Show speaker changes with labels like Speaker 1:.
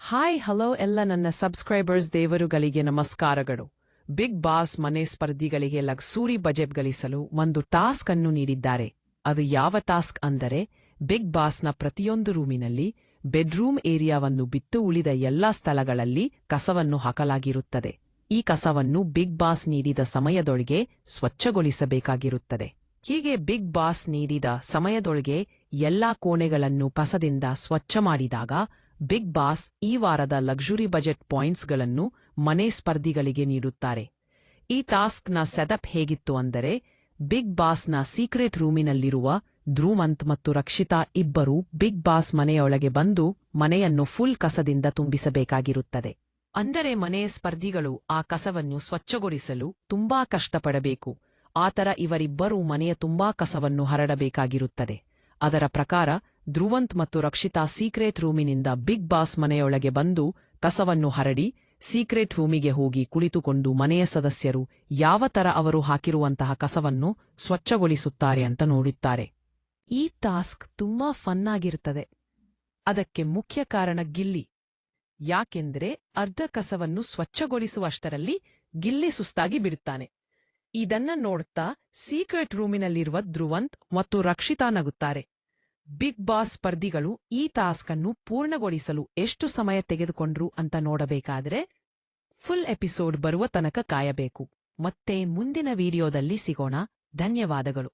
Speaker 1: Hi hello ಎಲ್ಲ ನನ್ನ subscribers ದೇವರುಗಳಿಗೆ ನಮಸ್ಕಾರಗಳು. ಬಿಗ್ ಬಾಸ್ ಮನೆ ಸ್ಪರ್ಧಿಗಳಿಗೆ ಲಕ್ಸೂರಿ ಬಜೆಟ್ ಗಳಿಸಲು ಒಂದು ಟಾಸ್ಕ್ ಅನ್ನು ನೀಡಿದ್ದಾರೆ. ಅದು ಯಾವ ಟಾಸ್ಕ್ ಅಂದರೆ ಬಿಗ್ ಬಾಸ್ನ ಪ್ರತಿಯೊಂದು ರೂಮಿನಲ್ಲಿ ಬೆಡ್ರೂಮ್ ಏರಿಯಾವನ್ನು ಬಿಟ್ಟು ಉಳಿದ ಎಲ್ಲಾ ಸ್ಥಳಗಳಲ್ಲಿ ಕಸವನ್ನು ಹಾಕಲಾಗಿರುತ್ತದೆ. ಈ ಕಸವನ್ನು ಬಿಗ್ ಬಾಸ್ ನೀಡಿದ ಸಮಯದೊಳಗೆ ಸ್ವಚ್ಛಗೊಳಿಸಬೇಕಾಗಿರುತ್ತದೆ. ಹೀಗೆ ಬಿಗ್ ಬಾಸ್ ನೀಡಿದ ಸಮಯದೊಳಗೆ ಎಲ್ಲಾ ಕೋಣೆಗಳನ್ನು ಕಸದಿಂದ ಸ್ವಚ್ಛ ಮಾಡಿದಾಗ ಬಿಗ್ ಬಾಸ್ ಈ ವಾರದ ಲಕ್ಸುರಿ ಬಜೆಟ್ ಪಾಯಿಂಟ್ಸ್ಗಳನ್ನು ಮನೆ ಸ್ಪರ್ಧಿಗಳಿಗೆ ನೀಡುತ್ತಾರೆ. ಈ ಟಾಸ್ಕ್ನ ಸೆಟಪ್ ಹೇಗಿತ್ತು ಅಂದರೆ, ಬಿಗ್ ಬಾಸ್ನ ಸೀಕ್ರೆಟ್ ರೂಮಿನಲ್ಲಿರುವ ಧ್ರುವಂತ್ ಮತ್ತು ರಕ್ಷಿತಾ ಇಬ್ಬರೂ ಬಿಗ್ ಬಾಸ್ ಮನೆಯೊಳಗೆ ಬಂದು ಮನೆಯನ್ನು ಫುಲ್ ಕಸದಿಂದ ತುಂಬಿಸಬೇಕಾಗಿರುತ್ತದೆ. ಅಂದರೆ ಮನೆಯ ಸ್ಪರ್ಧಿಗಳು ಆ ಕಸವನ್ನು ಸ್ವಚ್ಛಗೊಳಿಸಲು ತುಂಬಾ ಕಷ್ಟಪಡಬೇಕು. ಆತರ ಇವರಿಬ್ಬರೂ ಮನೆಯ ತುಂಬಾ ಕಸವನ್ನು ಹರಡಬೇಕಾಗಿರುತ್ತದೆ. ಅದರ ಪ್ರಕಾರ ಧ್ರುವಂತ್ ಮತ್ತು ರಕ್ಷಿತಾ ಸೀಕ್ರೆಟ್ ರೂಮಿನಿಂದ ಬಿಗ್ ಬಾಸ್ ಮನೆಯೊಳಗೆ ಬಂದು ಕಸವನ್ನು ಹರಡಿ ಸೀಕ್ರೆಟ್ ರೂಮಿಗೆ ಹೋಗಿ ಕುಳಿತುಕೊಂಡು ಮನೆಯ ಸದಸ್ಯರು ಯಾವ ತರ ಅವರು ಹಾಕಿರುವಂತಹ ಕಸವನ್ನು ಸ್ವಚ್ಛಗೊಳಿಸುತ್ತಾರೆ ಅಂತ ನೋಡುತ್ತಾರೆ. ಈ ಟಾಸ್ಕ್ ತುಂಬಾ ಫನ್ ಆಗಿರುತ್ತದೆ. ಅದಕ್ಕೆ ಮುಖ್ಯ ಕಾರಣ ಗಿಲ್ಲಿ. ಯಾಕೆಂದ್ರೆ ಅರ್ಧ ಕಸವನ್ನು ಸ್ವಚ್ಛಗೊಳಿಸುವಷ್ಟರಲ್ಲಿ ಗಿಲ್ಲಿ ಸುಸ್ತಾಗಿ ಬಿಡುತ್ತಾನೆ. ಇದನ್ನ ನೋಡುತ್ತಾ ಸೀಕ್ರೆಟ್ ರೂಮಿನಲ್ಲಿರುವ ಧ್ರುವಂತ್ ಮತ್ತು ರಕ್ಷಿತಾ ನಗುತ್ತಾರೆ. ಬಿಗ್ ಬಾಸ್ ಸ್ಪರ್ಧಿಗಳು ಈ ಟಾಸ್ಕ್ ಅನ್ನು ಪೂರ್ಣಗೊಳಿಸಲು ಎಷ್ಟು ಸಮಯ ತೆಗೆದುಕೊಂಡ್ರು ಅಂತ ನೋಡಬೇಕಾದ್ರೆ ಫುಲ್ ಎಪಿಸೋಡ್ ಬರುವ ತನಕ ಕಾಯಬೇಕು. ಮತ್ತೆ ಮುಂದಿನ ವಿಡಿಯೋದಲ್ಲಿ ಸಿಗೋಣ. ಧನ್ಯವಾದಗಳು.